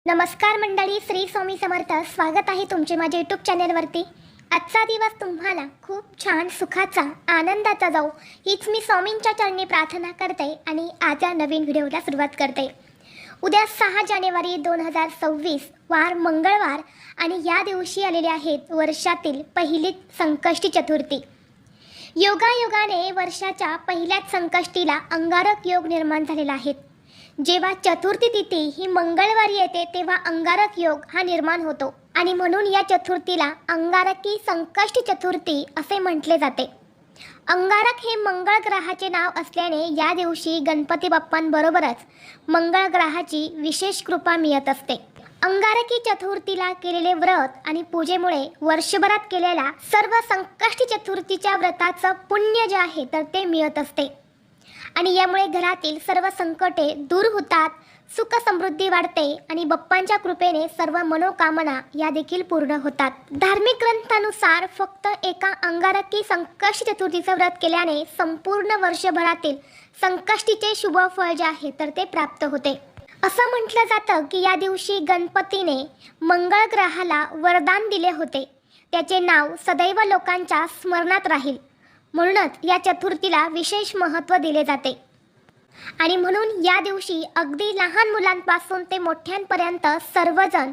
नमस्कार मंडळी, श्री स्वामी समर्थ. स्वागत आहे तुमचे माझ्या यूट्यूब चॅनलवरती. आजचा दिवस तुम्हाला खूप छान सुखाचा, आनंदाचा जाऊ हीच मी स्वामींच्या चरणी प्रार्थना करते आणि आजच्या नवीन व्हिडिओला सुरुवात करते. उद्या 6 जानेवारी 2026 वार मंगळवार आणि या दिवशी आलेली आहेत वर्षातील पहिली संकष्टी चतुर्थी. योगायोगाने वर्षाच्या पहिल्याच संकष्टीला अंगारक योग निर्माण झालेला आहे. जेव्हा चतुर्थी तिथी ही मंगळवारी येते तेव्हा अंगारक योग हा निर्माण होतो आणि म्हणून या चतुर्थीला अंगारकी संकष्टी चतुर्थी असे म्हटले जाते. अंगारक हे मंगळ ग्रहाचे नाव असल्याने या दिवशी गणपती बाप्पांबरोबरच मंगळ ग्रहाची विशेष कृपा मिळत असते. अंगारकी चतुर्थीला केलेले व्रत आणि पूजेमुळे वर्षभरात केलेल्या सर्व संकष्टी चतुर्थीच्या व्रताचं पुण्य जे आहे तर ते मिळत असते आणि यामुळे घरातील सर्व संकटे दूर होतात, सुख समृद्धी वाढते आणि बाप्पांच्या कृपेने सर्व मनोकामना या देखील पूर्ण होतात. धार्मिक ग्रंथानुसार फक्त एका अंगारकी संकष्टी चतुर्थीचे व्रत केल्याने संपूर्ण वर्षभरातील संकष्टीचे शुभ फळ जे आहे तर ते प्राप्त होते. असं म्हटलं जातं की या दिवशी गणपतीने मंगळ ग्रहाला वरदान दिले होते. त्याचे नाव सदैव लोकांच्या स्मरणात राहील. म्हणूनच या चतुर्थीला विशेष महत्त्व दिले जाते आणि म्हणून या दिवशी अगदी लहान मुलांपासून ते मोठ्यांपर्यंत सर्वजण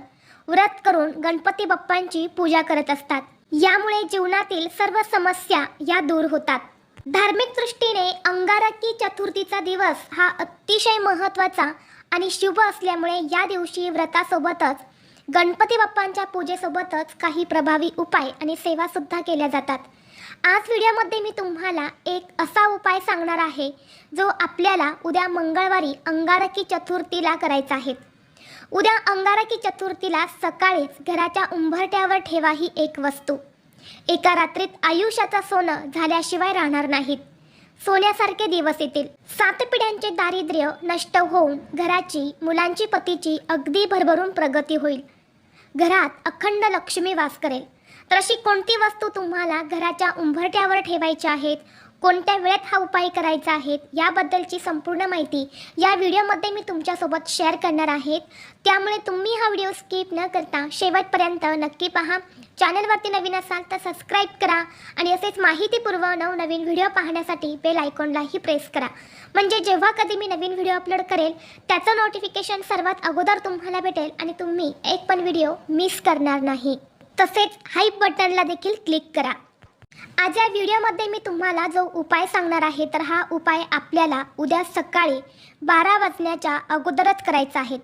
व्रत करून गणपती बाप्पांची पूजा करत असतात. यामुळे जीवनातील सर्व समस्या या दूर होतात. धार्मिक दृष्टीने अंगारकी चतुर्थीचा दिवस हा अतिशय महत्त्वाचा आणि शुभ असल्यामुळे या दिवशी व्रतासोबतच गणपती बाप्पांच्या पूजेसोबतच काही प्रभावी उपाय आणि सेवासुद्धा केल्या जातात. आज व्हिडिओमध्ये मी तुम्हाला एक असा उपाय सांगणार आहे जो आपल्याला उद्या मंगळवारी अंगारकी चतुर्थीला करायचा आहे. उद्या अंगारकी चतुर्थीला सकाळीच घराच्या उंबरठ्यावर ठेवा ही एक वस्तू. एका रात्रीत आयुष्याचं सोनं झाल्याशिवाय राहणार नाहीत. सोन्यासारखे दिवस येतील. 7 पिढ्यांचे दारिद्र्य नष्ट होऊन घराची, मुलांची, पतीची अगदी भरभरून प्रगती होईल. घरात अखंड लक्ष्मी वास करेल. तर अशी कोणती वस्तू तुम्हाला घराच्या उंबरठ्यावर ठेवायची आहेत, कोणत्या वेळेत हा उपाय करायचा आहे याबद्दलची संपूर्ण माहिती या व्हिडिओमध्ये मी तुमच्यासोबत शेअर करणार आहे. त्यामुळे तुम्ही हा व्हिडिओ स्किप न करता शेवटपर्यंत नक्की पहा. चॅनलवरती नवीन असाल तर सबस्क्राईब करा आणि असेच माहितीपूर्व नवनवीन व्हिडिओ पाहण्यासाठी बेल आयकॉनलाही प्रेस करा. म्हणजे जेव्हा कधी मी नवीन व्हिडिओ अपलोड करेल त्याचं नोटिफिकेशन सर्वात अगोदर तुम्हाला भेटेल आणि तुम्ही एक पण व्हिडिओ मिस करणार नाही. तसेच हाईप बटनला देखील क्लिक करा. आज या व्हिडिओमध्ये मी तुम्हाला जो उपाय सांगणार आहे तर हा उपाय आपल्याला उद्या सकाळी 12 वाजण्याच्या अगोदरच करायचा आहे.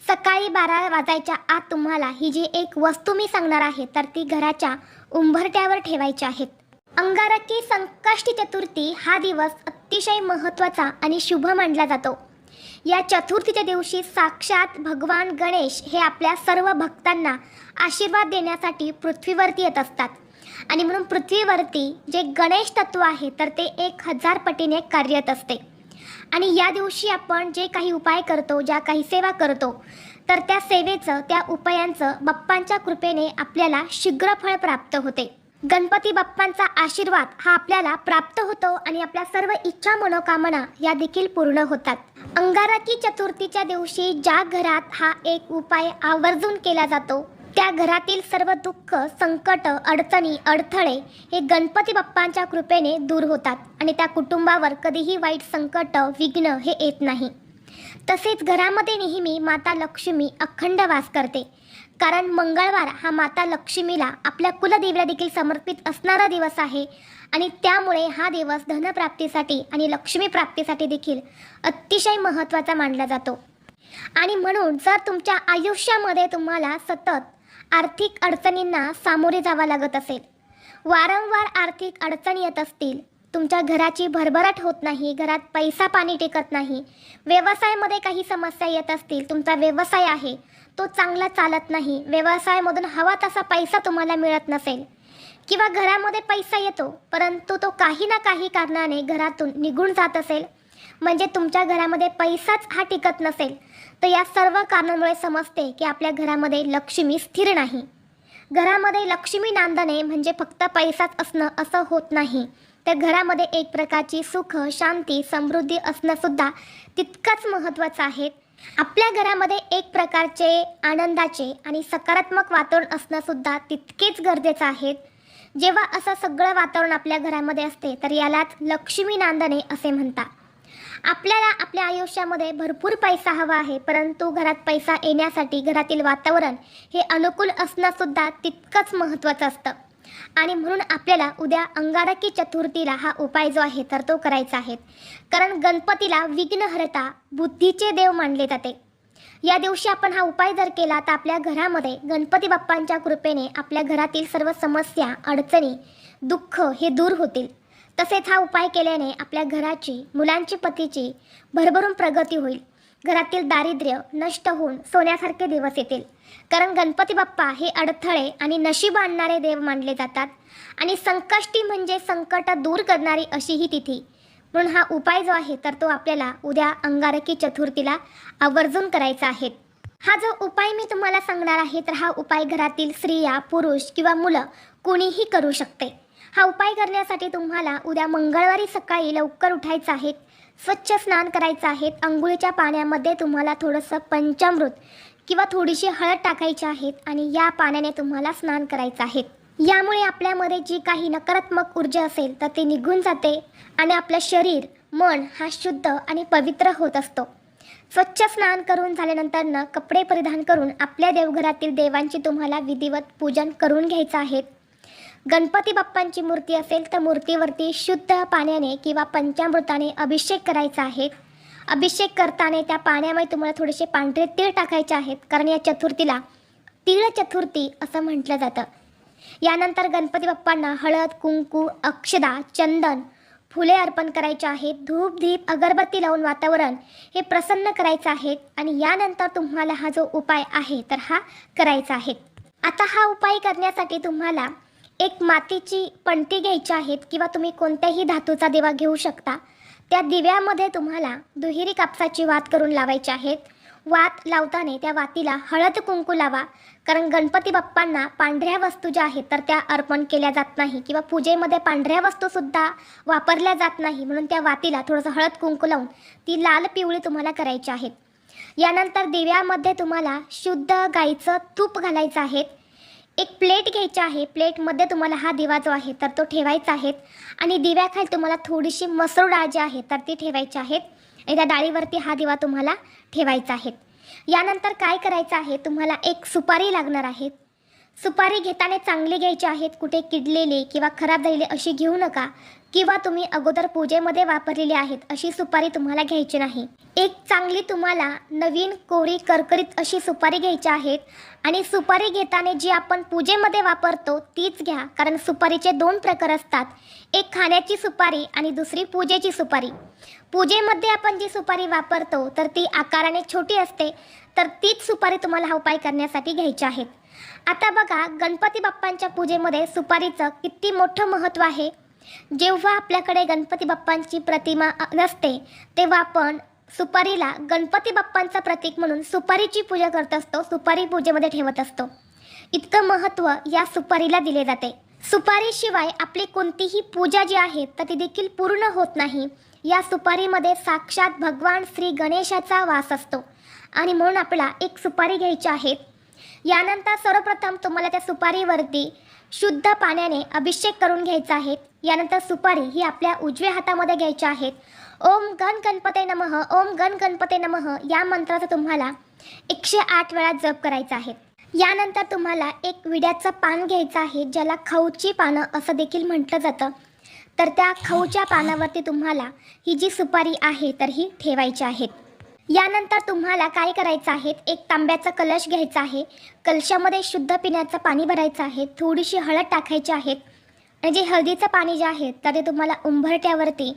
सकाळी 12 वाजायच्या आत तुम्हाला ही जी एक वस्तू मी सांगणार आहे तर ती घराच्या उंबरठ्यावर ठेवायची आहे. अंगारकी संकष्टी चतुर्थी हा दिवस अतिशय महत्त्वाचा आणि शुभ मानला जातो. या चतुर्थीच्या दिवशी साक्षात भगवान गणेश हे आपल्या सर्व भक्तांना आशीर्वाद देण्यासाठी पृथ्वीवरती येत असतात आणि म्हणून पृथ्वीवरती जे गणेश तत्व आहे तर ते 1000 पटीने कार्यरत असते. आणि या दिवशी आपण जे काही उपाय करतो, ज्या काही सेवा करतो तर त्या सेवेचं, त्या उपायांचं बाप्पांच्या कृपेने आपल्याला शीघ्र फळ प्राप्त होते. गणपती बाप्पांचा आशीर्वाद हा आपल्याला प्राप्त होतो आणि आपल्या सर्व इच्छा मनोकामना या देखील पूर्ण होतात. अंगारकी चतुर्थीच्या दिवशी ज्या घरात हा एक उपाय आवर्जून केला जातो त्या घरातील सर्व दुःख, संकट, अडचणी, अडथळे हे गणपती बाप्पांच्या कृपेने दूर होतात आणि त्या कुटुंबावर कधीही वाईट संकट, विघ्न हे येत नाही. तसेच घरामध्ये नेहमी माता लक्ष्मी अखंड वास करते. कारण मंगळवार हा माता लक्ष्मीला आपल्या कुलदेवीला देखील समर्पित असणारा दिवस आहे आणि त्यामुळे हा दिवस धनप्राप्तीसाठी आणि लक्ष्मी प्राप्तीसाठी देखील अतिशय महत्त्वाचा मानला जातो. आणि म्हणून जर तुमच्या आयुष्यामध्ये तुम्हाला सतत आर्थिक अडचणींना सामोरे जावं लागत असेल, वारंवार आर्थिक अडचणी येत असतील, तुमच्या घराची भरभराट होत नाही, घरात पैसा पाणी टिकत नाही, व्यवसायामध्ये काही समस्या येत असतील, तुमचा व्यवसाय आहे तो चांगला चालत नाही, व्यवसायामधून हवा तसा पैसा तुम्हाला मिळत नसेल किंवा घरामध्ये पैसा येतो परंतु तो काही ना काही कारणाने घरातून निघून जात असेल, म्हणजे तुमच्या घरामध्ये पैसाच हा टिकत नसेल, तर या सर्व कारणांमुळे समजते की आपल्या घरामध्ये लक्ष्मी स्थिर नाही. घरामध्ये लक्ष्मी नांदणे म्हणजे फक्त पैसाच असणं असं होत नाही, तर घरामध्ये एक प्रकारची सुख, शांती, समृद्धी असणं सुद्धा तितकंच महत्त्वाचं आहे. आपल्या घरामध्ये एक प्रकारचे आनंदाचे आणि सकारात्मक वातावरण असणं सुद्धा तितकेच गरजेचं आहे. जेव्हा असं सगळं वातावरण आपल्या घरामध्ये असते तर यालाच लक्ष्मी नांदणे असे म्हणतात. आपल्याला आपल्या आयुष्यामध्ये भरपूर पैसा हवा आहे, परंतु घरात पैसा येण्यासाठी घरातील वातावरण हे अनुकूल असणं सुद्धा तितकंच महत्त्वाचं असतं. आणि म्हणून आपल्याला उद्या अंगारकी चतुर्थीला हा उपाय जो आहे तर तो करायचा आहे. कारण गणपतीला विघ्नहर्ता, बुद्धीचे देव मानले जाते. या दिवशी आपण हा उपाय जर केला तर आपल्या घरामध्ये गणपती बाप्पांच्या कृपेने आपल्या घरातील सर्व समस्या, अडचणी, दुःख हे दूर होतील. तसेच हा उपाय केल्याने आपल्या घराची, मुलांची, पतीची भरभरून प्रगती होईल. घरातील दारिद्र्य नष्ट होऊन सोन्यासारखे दिवस येतील. कारण गणपती बाप्पा हे अडथळे आणि नशीब आणणारे देव मानले जातात आणि संकष्टी म्हणजे संकट दूर करणारी अशी ही तिथी. म्हणून हा उपाय जो आहे तर तो आपल्याला उद्या अंगारकी चतुर्थीला आवर्जून करायचा आहे. हा जो उपाय मी तुम्हाला सांगणार आहे तर हा उपाय घरातील स्त्रिया, पुरुष किंवा मुलं कोणीही करू शकते. हा उपाय करण्यासाठी तुम्हाला उद्या मंगळवारी सकाळी लवकर उठायचं आहे. स्वच्छ स्नान करायचं आहे. अंघोळीच्या पाण्यामध्ये तुम्हाला थोडंसं पंचामृत किंवा थोडीशी हळद टाकायची आहे आणि या पाण्याने तुम्हाला स्नान करायचं आहे. यामुळे आपल्यामध्ये जी काही नकारात्मक ऊर्जा असेल तर ती निघून जाते आणि आपलं शरीर, मन हा शुद्ध आणि पवित्र होत असतो. स्वच्छ स्नान करून झाल्यानंतर कपडे परिधान करून आपल्या देवघरातील देवांची तुम्हाला विधिवत पूजन करून घ्यायचं आहे. गणपती बाप्पांची मूर्ती असेल तर मूर्तीवरती शुद्ध पाण्याने किंवा पंचामृताने अभिषेक करायचा आहे. अभिषेक करताना त्या पाण्यामध्ये तुम्हाला थोडेसे पांढरे तीळ टाकायचे आहेत. कारण या चतुर्थीला तीळ चतुर्थी असं म्हटलं जातं. यानंतर गणपती बाप्पांना हळद, कुंकू, अक्षदा, चंदन, फुले अर्पण करायचे आहेत. धूप, दीप, अगरबत्ती लावून वातावरण हे प्रसन्न करायचं आहे आणि यानंतर तुम्हाला हा जो उपाय आहे तर हा करायचा आहे. आता हा उपाय करण्यासाठी तुम्हाला एक मातीची पणती घ्यायची आहे किंवा तुम्ही कोणत्याही धातूचा दिवा घेऊ शकता. त्या दिव्यामध्ये तुम्हाला दुहेरी कापसाची वात करून लावायची आहेत. वात लावताना त्या वातीला हळद, कुंकू लावा. कारण गणपती बाप्पांना पांढऱ्या वस्तू ज्या आहेत तर त्या अर्पण केल्या जात नाही किंवा पूजेमध्ये पांढऱ्या वस्तूसुद्धा वापरल्या जात नाही. म्हणून त्या वातीला थोडंसं हळद, कुंकू लावून ती लाल पिवळी तुम्हाला करायची आहेत. यानंतर दिव्यामध्ये तुम्हाला शुद्ध गाईचं तूप घालायचं आहे. एक प्लेट घ्यायची आहे. प्लेटमध्ये तुम्हाला हा दिवा जो आहे तर तो ठेवायचा आहे आणि दिव्याखाली तुम्हाला थोडीशी मसूर डाळ जी आहे तर ती ठेवायची आहे आणि त्या डाळीवरती हा दिवा तुम्हाला ठेवायचा आहे. यानंतर काय करायचं आहे, तुम्हाला एक सुपारी लागणार आहे. सुपारी घेताना चांगली घ्यायची आहेत. कुठे किडलेली किंवा खराब झालेली अशी घेऊ नका किंवा तुम्ही अगोदर पूजेमध्ये वापरलेली आहेत अशी सुपारी तुम्हाला घ्यायची नाही. एक चांगली तुम्हाला नवीन, कोरी, करकरीत अशी सुपारी घ्यायची आहेत आणि सुपारी घेताना जी आपण पूजेमध्ये वापरतो तीच घ्या. कारण सुपारीचे 2 प्रकार असतात. एक खाण्याची सुपारी आणि दुसरी पूजेची सुपारी. पूजेमध्ये आपण जी सुपारी वापरतो तर ती आकाराने छोटी असते, तर तीच सुपारी तुम्हाला हा उपाय करण्यासाठी घ्यायची आहे. आता बघा, गणपती बाप्पांच्या पूजेमध्ये सुपारीचं किती मोठं महत्त्व आहे. जेव्हा आपल्याकडे गणपती बाप्पांची प्रतिमा नसते तेव्हा आपण सुपारीला गणपती बाप्पांचं प्रतीक म्हणून सुपारीची पूजा करत असतो, सुपारी पूजेमध्ये ठेवत असतो. इतकं महत्त्व या सुपारीला दिले जाते. सुपारीशिवाय आपली कोणतीही पूजा जी आहे तर ती देखील पूर्ण होत नाही. या सुपारीमध्ये साक्षात भगवान श्री गणेशाचा वास असतो आणि म्हणून आपल्याला एक सुपारी घ्यायची आहे. यानंतर सर्वप्रथम तुम्हाला त्या सुपारीवरती शुद्ध पाण्याने अभिषेक करून घ्यायचा आहे. यानंतर सुपारी ही आपल्या उजव्या हातामध्ये घ्यायची आहे. ओम गण गणपते नमः, ओम गण गणपते नमः या मंत्राचा तुम्हाला 108 वेळा जप करायचा आहे. यानंतर तुम्हाला एक विड्याचं पान घ्यायचं आहे, ज्याला खऊची पानं असं देखील म्हटलं जातं. तर त्या खऊच्या पानावरती तुम्हाला ही जी सुपारी आहे तर ही ठेवायची आहे. यानंतर तुम्हाला काय करायचं आहे, एक तांब्याचा कलश घ्यायचा आहे. कलशामध्ये शुद्ध पिण्याचं पाणी भरायचं आहे. थोडीशी हळद टाकायची आहे आणि जे हळदीचं पाणी जे आहे तर ते तुम्हाला उंबरठ्यावरती,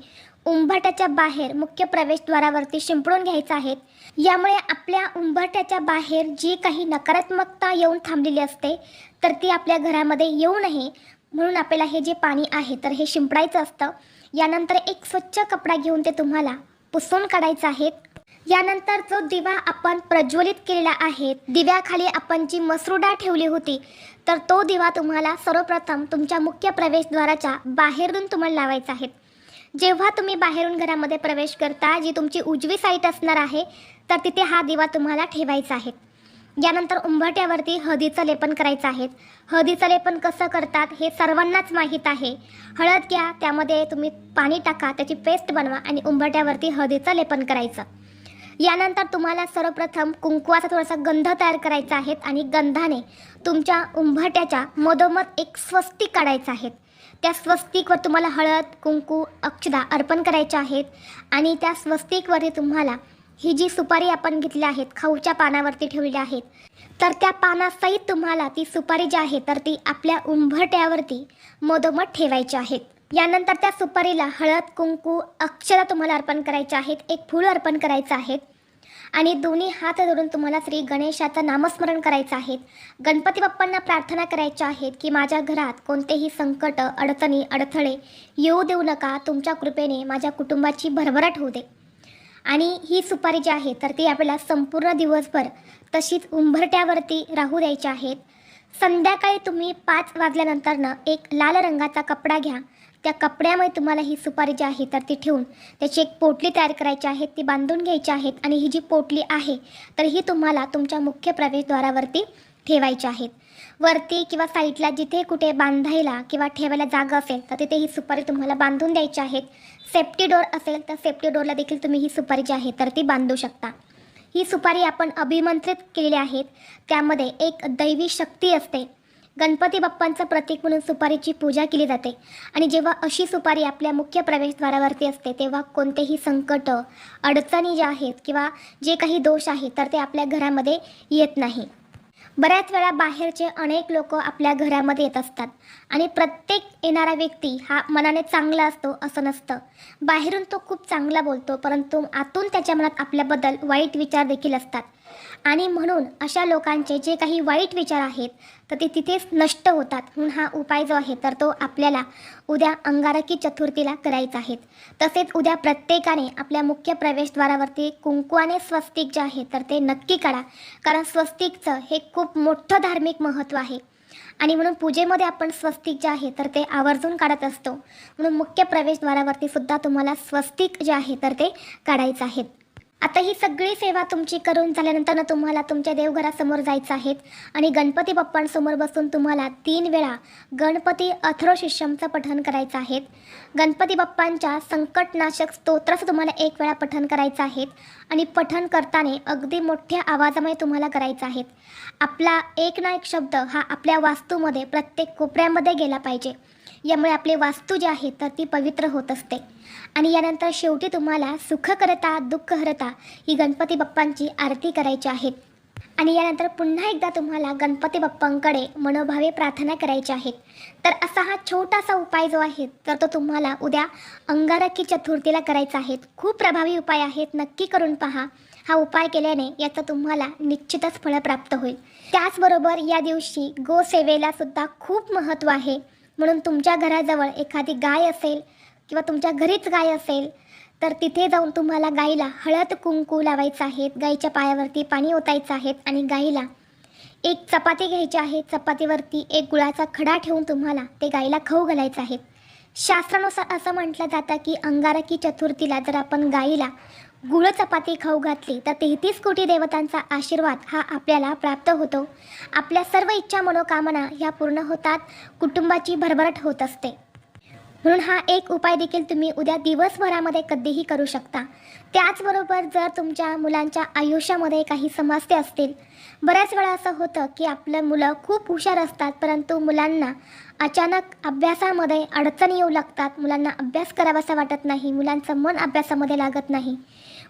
उंबरठ्याच्या बाहेर मुख्य प्रवेशद्वारावरती शिंपडून घ्यायचं आहे. यामुळे आपल्या उंबरठ्याच्या बाहेर जी काही नकारात्मकता येऊन थांबलेली असते तर ती आपल्या घरामध्ये येऊ नये म्हणून आपल्याला हे जे पाणी आहे तर हे शिंपडायचं असतं. यानंतर एक स्वच्छ कपडा घेऊन ते तुम्हाला पुसून काढायचं आहे. यानंतर जो दिवा आपण प्रज्वलित केलेला आहे, दिव्याखाली आपण जी मसूर डाळ ठेवली होती तर तो दिवा तुम्हाला सर्वप्रथम तुमच्या मुख्य प्रवेशद्वाराच्या बाहेरून तुम्हाला लावायचा आहे. जेव्हा तुम्ही बाहेरून घरामध्ये प्रवेश करता, जी तुमची उजवी साईड असणार आहे, तर तिथे हा दिवा तुम्हाला ठेवायचा आहे. यानंतर उंबरठ्यावरती हळदीचं लेपन करायचं आहे. हळदीचं लेपन कसं करतात हे सर्वांनाच माहीत आहे. हळद घ्या, त्यामध्ये तुम्ही पाणी टाका, त्याची पेस्ट बनवा आणि उंबरठ्यावरती हळदीचं लेपन करायचं. यानंतर तुम्हाला सर्वप्रथम कुंकवाचा थोडासा गंध तयार करायचा आहे आणि गंधाने तुमच्या उंबरठ्याच्या मधोमध एक स्वस्तिक काढायचं आहे. त्या स्वस्तिकवर तुम्हाला हळद, कुंकू, अक्षता अर्पण करायच्या आहेत आणि त्या स्वस्तिकवरती तुम्हाला ही जी सुपारी आपण घेतली आहेत, खाऊच्या पानावरती ठेवली आहेत, तर त्या पानासहित तुम्हाला ती सुपारी जी आहे तर ती आपल्या उंबरठ्यावरती मधोमध ठेवायची आहेत. यानंतर त्या सुपारीला हळद, कुंकू, अक्षता तुम्हाला अर्पण करायचे आहेत, एक फूल अर्पण करायचं आहे आणि दोन्ही हात जोडून तुम्हाला श्री गणेशाचं नामस्मरण करायचं आहे. गणपती बाप्पांना प्रार्थना करायच्या आहेत की माझ्या घरात कोणतेही संकट, अडचणी, अडथळे येऊ देऊ नका. तुमच्या कृपेने माझ्या कुटुंबाची भरभराट होऊ दे. आणि ही सुपारी जी आहे तर ती आपल्याला संपूर्ण दिवसभर तशीच उंबरठ्यावरती राहू द्यायची आहेत. संध्याकाळी तुम्ही 5 वाजल्यानंतरनं एक लाल रंगाचा कपडा घ्या. त्या कपड्यामध्ये तुम्हाला ही सुपारी जी आहे तर ती ठेवून त्याची एक पोटली तयार करायची आहे, ती बांधून घ्यायची आहेत आणि ही जी पोटली आहे तर ही तुम्हाला तुमच्या मुख्य प्रवेशद्वारावरती ठेवायची आहेत. वरती किंवा साईडला जिथे कुठे बांधायला किंवा ठेवायला जागा असेल तर तिथे ही सुपारी तुम्हाला बांधून द्यायची आहेत. सेफ्टी डोर असेल तर सेफ्टी डोरला देखील तुम्ही ही सुपारी जी आहे तर ती बांधू शकता. ही सुपारी आपण अभिमंत्रित केलेली आहेत. त्यामध्ये एक दैवी शक्ती असते. गणपती बाप्पांचं प्रतीक म्हणून सुपारीची पूजा केली जाते आणि जेव्हा अशी सुपारी आपल्या मुख्य प्रवेशद्वारावरती असते तेव्हा कोणतेही संकट, अडचणी ज्या आहेत किंवा जे काही दोष आहेत तर ते आपल्या घरामध्ये येत नाही. बऱ्याच वेळा बाहेरचे अनेक लोक आपल्या घरामध्ये येत असतात आणि प्रत्येक येणारा व्यक्ती हा मनाने चांगला असतो असं नसतं. बाहेरून तो खूप चांगला बोलतो, परंतु आतून त्याच्या मनात आपल्याबद्दल वाईट विचार देखील असतात आणि म्हणून अशा लोकांचे जे काही वाईट विचार आहेत तर ते तिथेच नष्ट होतात. म्हणून हा उपाय जो आहे तर तो आपल्याला उद्या अंगारकी चतुर्थीला करायचा आहे. तसेच उद्या प्रत्येकाने आपल्या मुख्य प्रवेशद्वारावरती कुंकवाने स्वस्तिक जे आहे तर ते नक्की काढा, कारण स्वस्तिकचं हे खूप मोठं धार्मिक महत्त्व आहे आणि म्हणून पूजेमध्ये आपण स्वस्तिक जे आहे तर ते आवर्जून काढत असतो. म्हणून मुख्य प्रवेशद्वारावरती सुद्धा तुम्हाला स्वस्तिक जे आहे तर ते काढायचं आहे. आता ही सगळी सेवा तुमची करून झाल्यानंतर तुम्हाला तुमच्या देवघरासमोर जायचं आहे आणि गणपती बाप्पांसमोर बसून तुम्हाला 3 वेळा गणपती अथर्वशीर्षमचं पठण करायचं आहे. गणपती बाप्पांच्या संकटनाशक स्तोत्राचं तुम्हाला 1 वेळा पठण करायचं आहे आणि पठण करताना अगदी मोठ्या आवाजामध्ये तुम्हाला करायचं आहे. आपला एक ना एक शब्द हा आपल्या वास्तूमध्ये प्रत्येक कोपऱ्यामध्ये गेला पाहिजे. यामुळे आपली वास्तू जी आहे तर ती पवित्र होत असते. आणि यानंतर शेवटी तुम्हाला सुख करता दुःख हरता ही गणपती बाप्पांची आरती करायची आहे आणि यानंतर पुन्हा एकदा तुम्हाला गणपती बाप्पांकडे मनोभावे प्रार्थना करायची आहे. तर असा हा छोटासा उपाय जो आहे तर तो तुम्हाला उद्या अंगारकी चतुर्थीला करायचा आहे. खूप प्रभावी उपाय आहेत, नक्की करून पहा. हा उपाय केल्याने याचं तुम्हाला निश्चितच फळ प्राप्त होईल. त्याचबरोबर या दिवशी गोसेवेला सुद्धा खूप महत्त्व आहे. म्हणून तुमच्या घराजवळ एखादी गाय असेल किंवा तुमच्या घरीच गाय असेल तर तिथे जाऊन तुम्हाला गाईला हळद कुंकू लावायचं आहे, गाईच्या पायावरती पाणी ओतायचं आहे आणि गाईला एक चपाती घ्यायची आहे. चपातीवरती एक गुळाचा खडा ठेवून तुम्हाला ते गाईला खाऊ घालायचं आहे. शास्त्रानुसार असं म्हटलं जातं की अंगारकी चतुर्थीला जर आपण गाईला गुळ चपाती खाऊ घातली तर 33 कोटी देवतांचा आशीर्वाद हा आपल्याला प्राप्त होतो. आपल्या सर्व इच्छा मनोकामना ह्या पूर्ण होतात, कुटुंबाची भरभराट होत असते. म्हणून हा एक उपाय देखील तुम्ही उद्या दिवसभरामध्ये कधीही करू शकता. त्याचबरोबर जर तुमच्या मुलांच्या आयुष्यामध्ये काही समस्या असतील, बऱ्याच वेळा असं होतं की आपलं मुलं खूप हुशार असतात परंतु मुलांना अचानक अभ्यासामध्ये अडचणी येऊ लागतात, मुलांना अभ्यास करावासा वाटत नाही, मुलांचं मन अभ्यासामध्ये लागत नाही,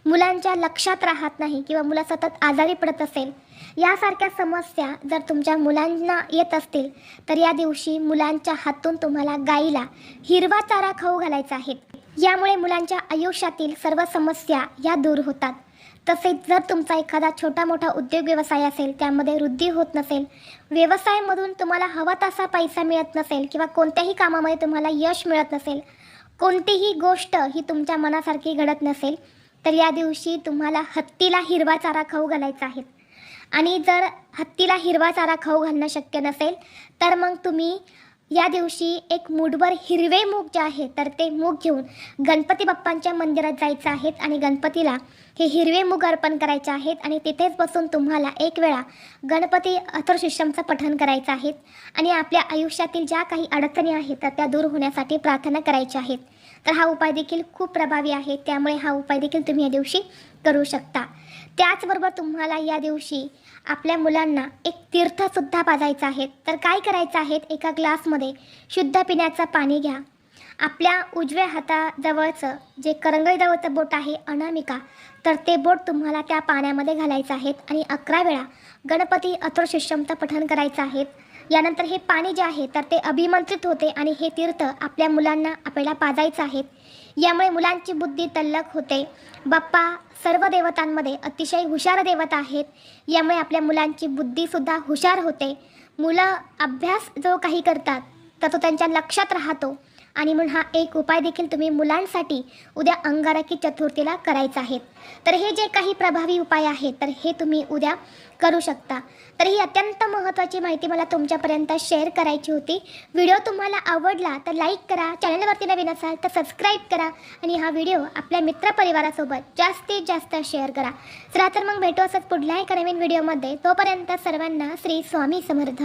मुलांच्या लक्षात राहत नाही किंवा मुलं सतत आजारी पडत असेल, यासारख्या समस्या जर तुमच्या मुलांना येत असतील तर या दिवशी मुलांच्या हातून तुम्हाला गाईला हिरवा चारा खाऊ घालायचा आहे. यामुळे मुलांच्या आयुष्यातील सर्व समस्या या दूर होतात. तसेच जर तुमचा एखादा छोटा मोठा उद्योग व्यवसाय असेल, त्यामध्ये वृद्धी होत नसेल, व्यवसायामधून तुम्हाला हवा तसा पैसा मिळत नसेल किंवा कोणत्याही कामामध्ये तुम्हाला यश मिळत नसेल, कोणतीही गोष्ट ही तुमच्या मनासारखी घडत नसेल तर या दिवशी तुम्हाला हत्तीला हिरवा चारा खाऊ घालायचा आहे. आणि जर हत्तीला हिरवा चारा खाऊ घालणं शक्य नसेल तर मग तुम्ही या दिवशी एक मूठभर हिरवे मूग जे आहे तर ते मूग घेऊन गणपती बाप्पांच्या मंदिरात जायचं आहे आणि गणपतीला हे हिरवे मूग अर्पण करायचे आहेत आणि तिथेच बसून तुम्हाला एक वेळा गणपती अथर्वशीर्षमचं पठण करायचं आहे आणि आपल्या आयुष्यातील ज्या काही अडचणी आहेत तर त्या दूर होण्यासाठी प्रार्थना करायच्या आहेत. तर हा उपाय देखील खूप प्रभावी आहे, त्यामुळे हा उपाय देखील तुम्ही या दिवशी करू शकता. त्याचबरोबर तुम्हाला या दिवशी आपल्या मुलांना एक तीर्थसुद्धा पाजायचं आहे. तर काय करायचं आहे, एका ग्लासमध्ये शुद्ध पिण्याचं पाणी घ्या. आपल्या उजव्या हाताजवळचं जे करंगळीजवळचं बोट आहे अनामिका, तर ते बोट तुम्हाला त्या पाण्यामध्ये घालायचं आहे आणि 11 वेळा गणपती अथर्वशीर्षमचं पठण करायचं आहे. यानंतर हे पाणी जे आहे तर ते अभिमंत्रित होते आणि हे तीर्थ आपल्या मुलांना आपल्याला पाजायचं आहे. यामुळे मुलांची बुद्धी तल्लख होते. बाप्पा सर्व देवतांमध्ये अतिशय हुशार देवता आहेत. यामुळे आपल्या मुलांची बुद्धीसुद्धा हुशार होते. मुलं अभ्यास जो काही करतात तर तो त्यांच्या लक्षात राहतो आणि म्हणून हा एक उपाय देखील तुम्ही मुलांसाठी उद्या अंगारकी चतुर्थीला करायचा आहे. तर हे जे काही प्रभावी उपाय आहेत तर हे तुम्ही उद्या करू शकता. तर ही अत्यंत महत्त्वाची माहिती मला तुमच्यापर्यंत शेअर करायची होती. व्हिडिओ तुम्हाला आवडला तर लाईक करा, चॅनलवरती नवीन असाल तर सबस्क्राईब करा आणि हा व्हिडिओ आपल्या मित्रपरिवारासोबत जास्तीत जास्त शेअर करा. चला तर मग भेटू असंच पुढल्या एका नवीन व्हिडिओमध्ये. तोपर्यंत सर्वांना श्री स्वामी समर्थ.